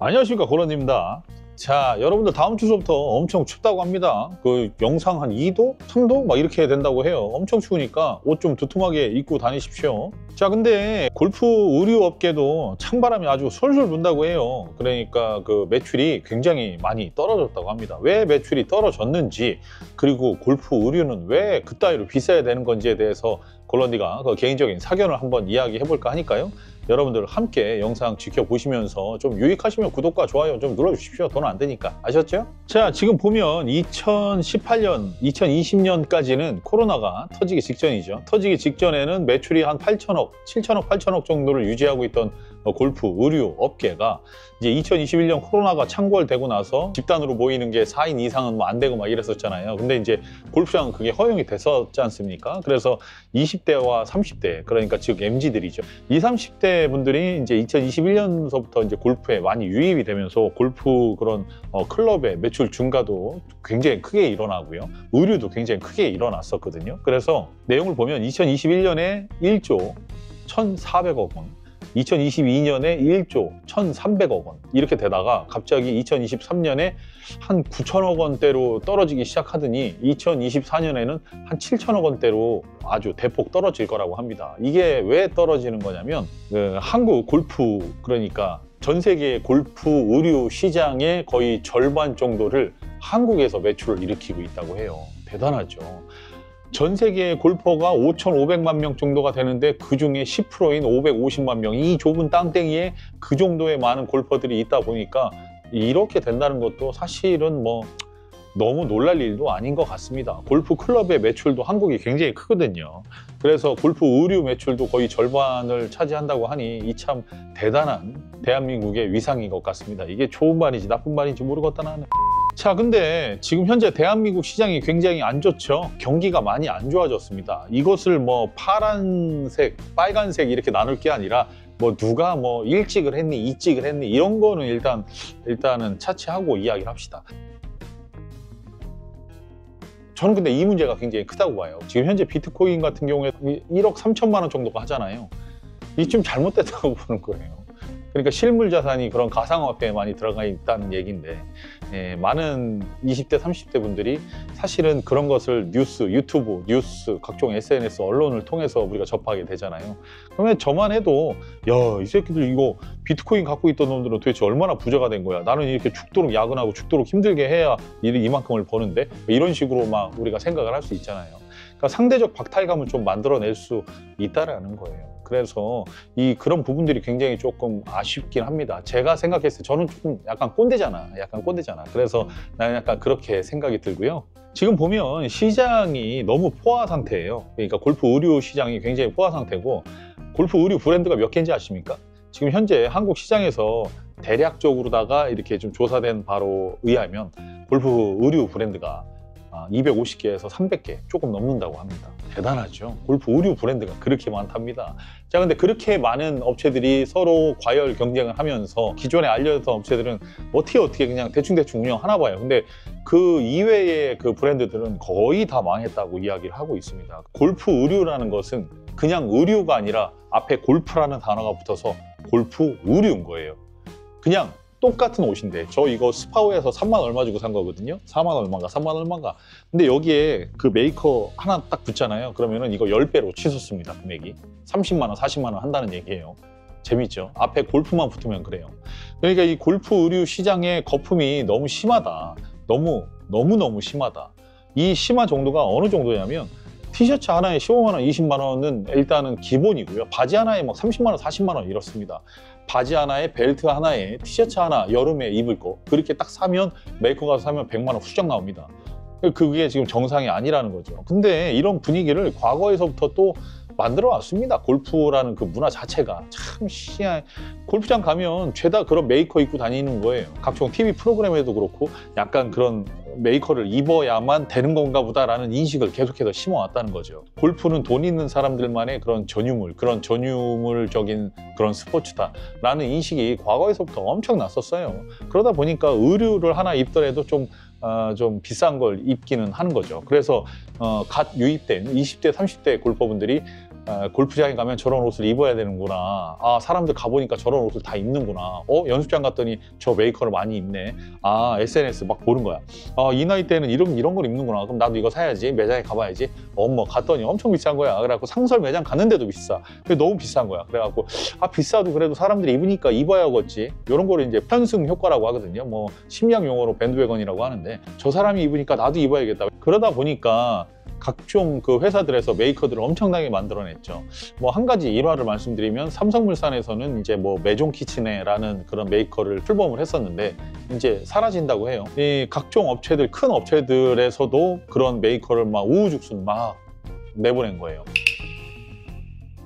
안녕하십니까, 고런입니다. 자, 여러분들 다음 주부터 엄청 춥다고 합니다. 그 영상 한 2도? 3도? 막 이렇게 된다고 해요. 엄청 추우니까 옷 좀 두툼하게 입고 다니십시오. 자, 근데 골프 의류 업계도 찬바람이 아주 솔솔 분다고 해요. 그러니까 그 매출이 굉장히 많이 떨어졌다고 합니다. 왜 매출이 떨어졌는지, 그리고 골프 의류는 왜 그따위로 비싸야 되는 건지에 대해서 골런디가 그 개인적인 사견을 한번 이야기해 볼까 하니까요. 여러분들 함께 영상 지켜보시면서 좀 유익하시면 구독과 좋아요 좀 눌러주십시오. 돈 안 되니까. 아셨죠? 자, 지금 보면 2018년, 2020년까지는 코로나가 터지기 직전이죠. 터지기 직전에는 매출이 한 8천억, 7천억, 8천억 정도를 유지하고 있던 골프 의류 업계가 이제 2021년 코로나가 창궐되고 나서 집단으로 모이는 게 4인 이상은 뭐 안 되고 막 이랬었잖아요. 근데 이제 골프장은 그게 허용이 됐었지 않습니까? 그래서 20대와 30대, 그러니까 즉 MZ들이죠. 20, 30대 분들이 이제 2021년서부터 이제 골프에 많이 유입이 되면서 골프 그런 클럽의 매출 증가도 굉장히 크게 일어나고요. 의류도 굉장히 크게 일어났었거든요. 그래서 내용을 보면 2021년에 1조 1,400억 원, 2022년에 1조 1,300억 원 이렇게 되다가 갑자기 2023년에 한 9천억 원대로 떨어지기 시작하더니 2024년에는 한 7천억 원대로 아주 대폭 떨어질 거라고 합니다. 이게 왜 떨어지는 거냐면 한국 골프, 그러니까 전 세계 골프 의류 시장의 거의 절반 정도를 한국에서 매출을 일으키고 있다고 해요. 대단하죠. 전 세계 골퍼가 5,500만 명 정도가 되는데 그중에 10%인 550만 명, 이 좁은 땅덩이에 그 정도의 많은 골퍼들이 있다 보니까 이렇게 된다는 것도 사실은 뭐 너무 놀랄 일도 아닌 것 같습니다. 골프 클럽의 매출도 한국이 굉장히 크거든요. 그래서 골프 의류 매출도 거의 절반을 차지한다고 하니 이 참 대단한 대한민국의 위상인 것 같습니다. 이게 좋은 말인지 나쁜 말인지 모르겠다 나는. 자, 근데 지금 현재 대한민국 시장이 굉장히 안 좋죠. 경기가 많이 안 좋아졌습니다. 이것을 뭐 파란색, 빨간색 이렇게 나눌 게 아니라 뭐 누가 뭐 일찍을 했니, 이찍을 했니 이런 거는 일단은 차치하고 이야기를 합시다. 저는 근데 이 문제가 굉장히 크다고 봐요. 지금 현재 비트코인 같은 경우에 1억 3천만 원 정도가 하잖아요. 이게 좀 잘못됐다고 보는 거예요. 그러니까 실물 자산이 그런 가상화폐에 많이 들어가 있다는 얘기인데, 많은 20대, 30대 분들이 사실은 그런 것을 뉴스, 유튜브, 뉴스, 각종 SNS, 언론을 통해서 우리가 접하게 되잖아요. 그러면 저만 해도 야, 이 새끼들 이거 비트코인 갖고 있던 놈들은 도대체 얼마나 부자가 된 거야. 나는 이렇게 죽도록 야근하고 죽도록 힘들게 해야 이만큼을 버는데, 이런 식으로 막 우리가 생각을 할 수 있잖아요. 그러니까 상대적 박탈감을 좀 만들어낼 수 있다라는 거예요. 그래서 그런 부분들이 굉장히 조금 아쉽긴 합니다. 제가 생각했을 때 저는 조금 약간 꼰대잖아. 그래서 나는 약간 그렇게 생각이 들고요. 지금 보면 시장이 너무 포화 상태예요. 그러니까 골프 의류 시장이 굉장히 포화 상태고, 골프 의류 브랜드가 몇 개인지 아십니까? 지금 현재 한국 시장에서 대략적으로다가 이렇게 좀 조사된 바로 의하면 골프 의류 브랜드가 250개에서 300개 조금 넘는다고 합니다. 대단하죠. 골프 의류 브랜드가 그렇게 많답니다. 자, 근데 그렇게 많은 업체들이 서로 과열 경쟁을 하면서 기존에 알려졌던 업체들은 어떻게 그냥 대충 운영하나 봐요. 근데 그 이외의 그 브랜드들은 거의 다 망했다고 이야기를 하고 있습니다. 골프 의류라는 것은 그냥 의류가 아니라 앞에 골프라는 단어가 붙어서 골프 의류인 거예요. 그냥 똑같은 옷인데 저 이거 스파오에서 3만 얼마 주고 산 거거든요. 4만 얼마인가 3만 얼마인가. 근데 여기에 그 메이커 하나 딱 붙잖아요. 그러면은 이거 10배로 치솟습니다. 금액이 30만 원 40만 원 한다는 얘기예요. 재밌죠? 앞에 골프만 붙으면 그래요. 그러니까 이 골프 의류 시장의 거품이 너무 심하다. 너무 심하다. 이 심한 정도가 어느 정도냐면 티셔츠 하나에 15만 원, 20만 원은 일단은 기본이고요. 바지 하나에 막 30만 원, 40만 원 이렇습니다. 바지 하나에, 벨트 하나에, 티셔츠 하나, 여름에 입을 거 그렇게 딱 사면, 메이커 가서 사면 100만 원 훌쩍 나옵니다. 그게 지금 정상이 아니라는 거죠. 근데 이런 분위기를 과거에서부터 또 만들어 왔습니다. 골프라는 그 문화 자체가 참 희한해. 골프장 가면 죄다 그런 메이커 입고 다니는 거예요. 각종 TV 프로그램에도 그렇고 약간 그런 메이커를 입어야만 되는 건가 보다라는 인식을 계속해서 심어왔다는 거죠. 골프는 돈 있는 사람들만의 그런 전유물적인 그런 스포츠다라는 인식이 과거에서부터 엄청 났었어요. 그러다 보니까 의류를 하나 입더라도 좀 비싼 걸 입기는 하는 거죠. 그래서 갓 유입된 20대, 30대 골퍼분들이 골프장에 가면 저런 옷을 입어야 되는구나. 아, 사람들 가보니까 저런 옷을 다 입는구나. 연습장 갔더니 저 메이커를 많이 입네. 아, SNS 막 보는 거야. 아, 이 나이 때는 이런 걸 입는구나. 그럼 나도 이거 사야지. 매장에 가봐야지. 갔더니 엄청 비싼 거야. 그래갖고 상설 매장 갔는데도 비싸. 그게 너무 비싼 거야. 그래갖고 비싸도 그래도 사람들이 입으니까 입어야겠지. 이런 거를 이제 편승 효과라고 하거든요. 뭐 심리학 용어로 밴드웨건이라고 하는데, 저 사람이 입으니까 나도 입어야겠다. 그러다 보니까 각종 그 회사들에서 메이커들을 엄청나게 만들어냈죠. 뭐 한 가지 일화를 말씀드리면, 삼성물산에서는 이제 뭐 메종 키치네라는 그런 메이커를 출범을 했었는데 이제 사라진다고 해요. 이 각종 업체들, 큰 업체들에서도 그런 메이커를 막 우후죽순 막 내보낸 거예요.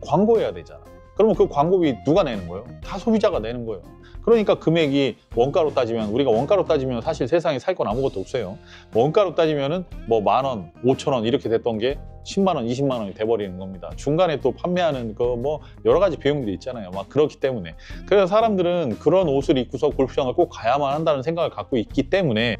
광고해야 되잖아. 그러면 그 광고비 누가 내는 거예요? 다 소비자가 내는 거예요. 그러니까 금액이 원가로 따지면, 우리가 원가로 따지면 사실 세상에 살 건 아무것도 없어요. 원가로 따지면은 뭐 10,000원, 5,000원 이렇게 됐던 게 10만 원, 20만 원이 돼버리는 겁니다. 중간에 또 판매하는 그 뭐 여러 가지 비용들이 있잖아요. 막 그렇기 때문에. 그래서 사람들은 그런 옷을 입고서 골프장을 꼭 가야만 한다는 생각을 갖고 있기 때문에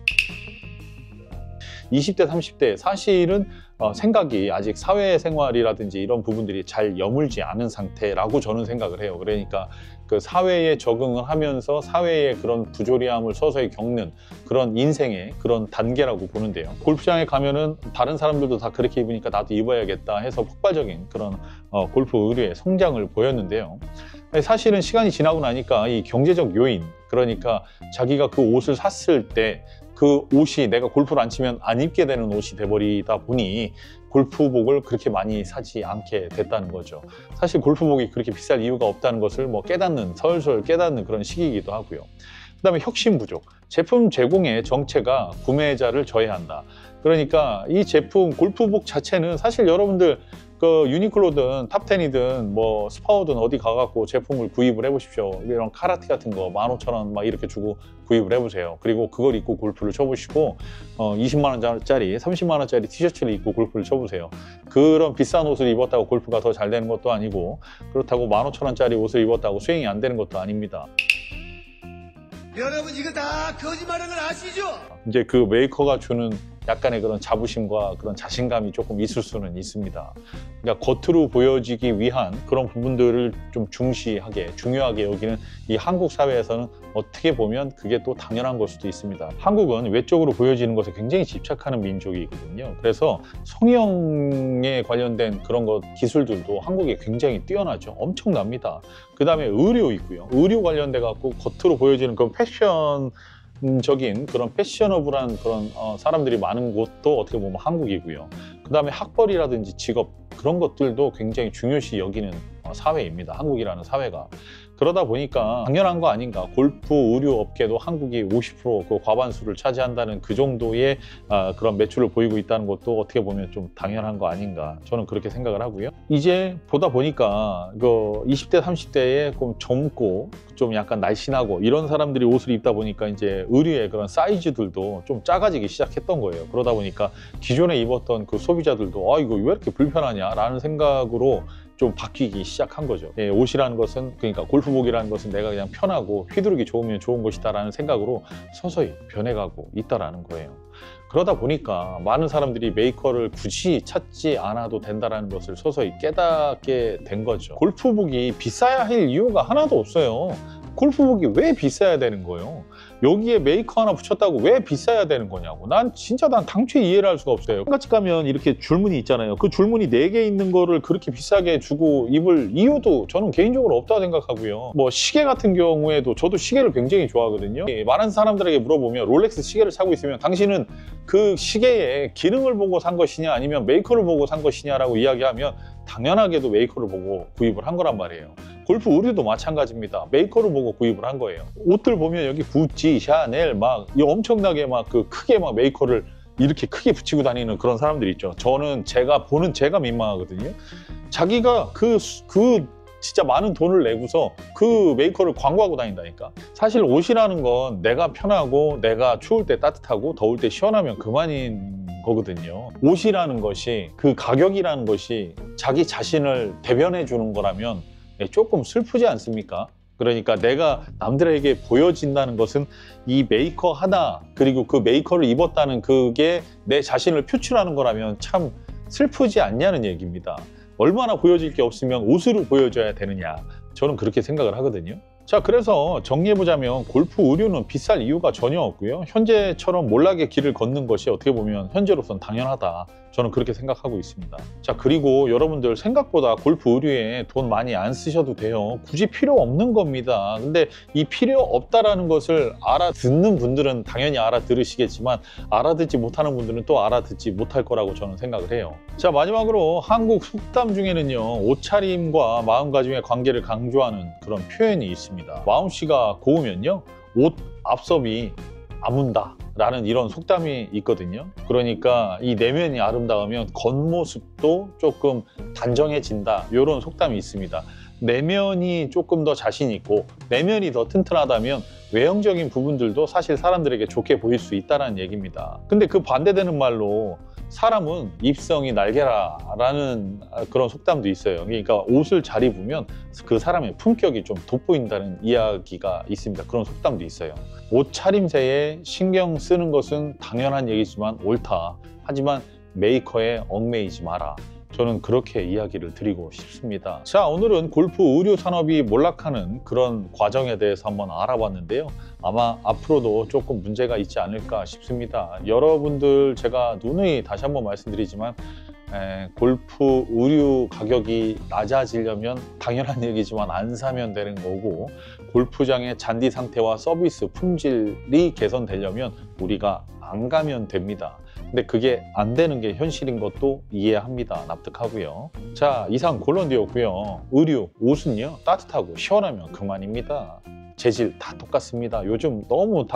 20대, 30대 사실은 생각이 아직 사회생활이라든지 이런 부분들이 잘 여물지 않은 상태라고 저는 생각을 해요. 그러니까 그 사회에 적응을 하면서 사회의 그런 부조리함을 서서히 겪는 그런 인생의 그런 단계라고 보는데요. 골프장에 가면은 다른 사람들도 다 그렇게 입으니까 나도 입어야겠다 해서 폭발적인 그런 골프 의류의 성장을 보였는데요. 사실은 시간이 지나고 나니까 이 경제적 요인, 그러니까 자기가 그 옷을 샀을 때 그 옷이 내가 골프를 안 치면 안 입게 되는 옷이 돼버리다 보니 골프복을 그렇게 많이 사지 않게 됐다는 거죠. 사실 골프복이 그렇게 비쌀 이유가 없다는 것을 뭐 설설 깨닫는 그런 시기이기도 하고요. 그다음에 혁신 부족. 제품 제공의 정체가 구매자를 저해한다. 그러니까 이 제품 골프복 자체는 사실 여러분들 그 유니클로든 탑텐이든 뭐 스파오든 어디 가갖고 제품을 구입을 해보십시오. 이런 카라티 같은 거 15,000원 막 이렇게 주고 구입을 해보세요. 그리고 그걸 입고 골프를 쳐보시고 20만 원짜리 30만 원짜리 티셔츠를 입고 골프를 쳐보세요. 그런 비싼 옷을 입었다고 골프가 더 잘 되는 것도 아니고, 그렇다고 15,000원짜리 옷을 입었다고 스윙이 안 되는 것도 아닙니다. 여러분, 이거 다 거짓말인 걸 아시죠? 이제 그 메이커가 주는 약간의 그런 자부심과 그런 자신감이 조금 있을 수는 있습니다. 그러니까 겉으로 보여지기 위한 그런 부분들을 좀 중요하게 여기는 이 한국 사회에서는 어떻게 보면 그게 또 당연한 걸 수도 있습니다. 한국은 외적으로 보여지는 것에 굉장히 집착하는 민족이거든요. 그래서 성형에 관련된 그런 기술들도 한국에 굉장히 뛰어나죠. 엄청납니다. 그 다음에 의료 있고요. 의료 관련돼 갖고 겉으로 보여지는 그런 패션적인 그런 패셔너블한 그런 사람들이 많은 곳도 어떻게 보면 한국이고요. 그 다음에 학벌이라든지 직업, 그런 것들도 굉장히 중요시 여기는 사회입니다. 한국이라는 사회가. 그러다 보니까 당연한 거 아닌가. 골프 의류 업계도 한국이 50% 그 과반수를 차지한다는 그 정도의 그런 매출을 보이고 있다는 것도 어떻게 보면 좀 당연한 거 아닌가. 저는 그렇게 생각을 하고요. 이제 보다 보니까 그 20대, 30대에 좀 젊고 좀 약간 날씬하고 이런 사람들이 옷을 입다 보니까 이제 의류의 그런 사이즈들도 좀 작아지기 시작했던 거예요. 그러다 보니까 기존에 입었던 그 소비자들도 이거 왜 이렇게 불편하냐 라는 생각으로 좀 바뀌기 시작한 거죠. 옷이라는 것은, 그러니까 골프복이라는 것은 내가 그냥 편하고 휘두르기 좋으면 좋은 것이다 라는 생각으로 서서히 변해가고 있다라는 거예요. 그러다 보니까 많은 사람들이 메이커를 굳이 찾지 않아도 된다는 것을 서서히 깨닫게 된 거죠. 골프복이 비싸야 할 이유가 하나도 없어요. 골프복이 왜 비싸야 되는 거예요? 여기에 메이커 하나 붙였다고 왜 비싸야 되는 거냐고. 난 당초에 이해를 할 수가 없어요. 한가지 가면 이렇게 줄무늬 있잖아요. 그 줄무늬 4개 있는 거를 그렇게 비싸게 주고 입을 이유도 저는 개인적으로 없다고 생각하고요. 뭐 시계 같은 경우에도 저도 시계를 굉장히 좋아하거든요. 많은 사람들에게 물어보면 롤렉스 시계를 사고 있으면 당신은 그 시계의 기능을 보고 산 것이냐 아니면 메이커를 보고 산 것이냐라고 이야기하면 당연하게도 메이커를 보고 구입을 한 거란 말이에요. 골프 의류도 마찬가지입니다. 메이커를 보고 구입을 한 거예요. 옷들 보면 여기 구찌, 샤넬 막 엄청나게 막 그 크게 막 메이커를 이렇게 크게 붙이고 다니는 그런 사람들 있죠. 저는 제가 민망하거든요. 자기가 그 진짜 많은 돈을 내고서 그 메이커를 광고하고 다닌다니까. 사실 옷이라는 건 내가 편하고 내가 추울 때 따뜻하고 더울 때 시원하면 그만인 거거든요. 옷이라는 것이, 그 가격이라는 것이 자기 자신을 대변해 주는 거라면 조금 슬프지 않습니까? 그러니까 내가 남들에게 보여진다는 것은 이 메이커 하나, 그리고 그 메이커를 입었다는 그게 내 자신을 표출하는 거라면 참 슬프지 않냐는 얘기입니다. 얼마나 보여질 게 없으면 옷으로 보여줘야 되느냐, 저는 그렇게 생각을 하거든요. 자, 그래서 정리해보자면 골프 의류는 비쌀 이유가 전혀 없고요. 현재처럼 몰락의 길을 걷는 것이 어떻게 보면 현재로선 당연하다, 저는 그렇게 생각하고 있습니다. 자, 그리고 여러분들 생각보다 골프 의류에 돈 많이 안 쓰셔도 돼요. 굳이 필요 없는 겁니다. 근데 이 필요 없다라는 것을 알아듣는 분들은 당연히 알아들으시겠지만 알아듣지 못하는 분들은 또 알아듣지 못할 거라고 저는 생각을 해요. 자, 마지막으로 한국 속담 중에는요, 옷차림과 마음가짐의 관계를 강조하는 그런 표현이 있습니다. 마음씨가 고우면요, 옷 앞섭이 아문다 라는 이런 속담이 있거든요. 그러니까 이 내면이 아름다우면 겉모습도 조금 단정해진다, 이런 속담이 있습니다. 내면이 조금 더 자신 있고 내면이 더 튼튼하다면 외형적인 부분들도 사실 사람들에게 좋게 보일 수 있다는 얘기입니다. 근데 그 반대되는 말로 사람은 입성이 날개라 라는 그런 속담도 있어요. 그러니까 옷을 잘 입으면 그 사람의 품격이 좀 돋보인다는 이야기가 있습니다. 그런 속담도 있어요. 옷 차림새에 신경 쓰는 것은 당연한 얘기지만 옳다. 하지만 메이커에 얽매이지 마라. 저는 그렇게 이야기를 드리고 싶습니다. 자, 오늘은 골프 의류 산업이 몰락하는 그런 과정에 대해서 한번 알아봤는데요. 아마 앞으로도 조금 문제가 있지 않을까 싶습니다. 여러분들, 제가 누누이 다시 한번 말씀드리지만 골프 의류 가격이 낮아지려면 당연한 얘기지만 안 사면 되는 거고, 골프장의 잔디 상태와 서비스 품질이 개선되려면 우리가 안 가면 됩니다. 근데 그게 안 되는 게 현실인 것도 이해합니다. 납득하고요. 자, 이상 골런디였고요. 의류, 옷은요, 따뜻하고 시원하면 그만입니다. 재질 다 똑같습니다. 요즘 너무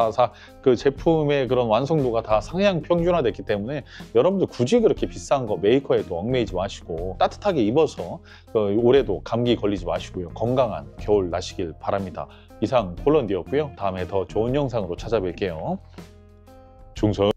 그 제품의 그런 완성도가 다 상향 평준화됐기 때문에 여러분들 굳이 그렇게 비싼 거 메이커에도 얽매이지 마시고 따뜻하게 입어서 올해도 감기 걸리지 마시고요. 건강한 겨울 나시길 바랍니다. 이상 골런디였고요. 다음에 더 좋은 영상으로 찾아뵐게요. 중성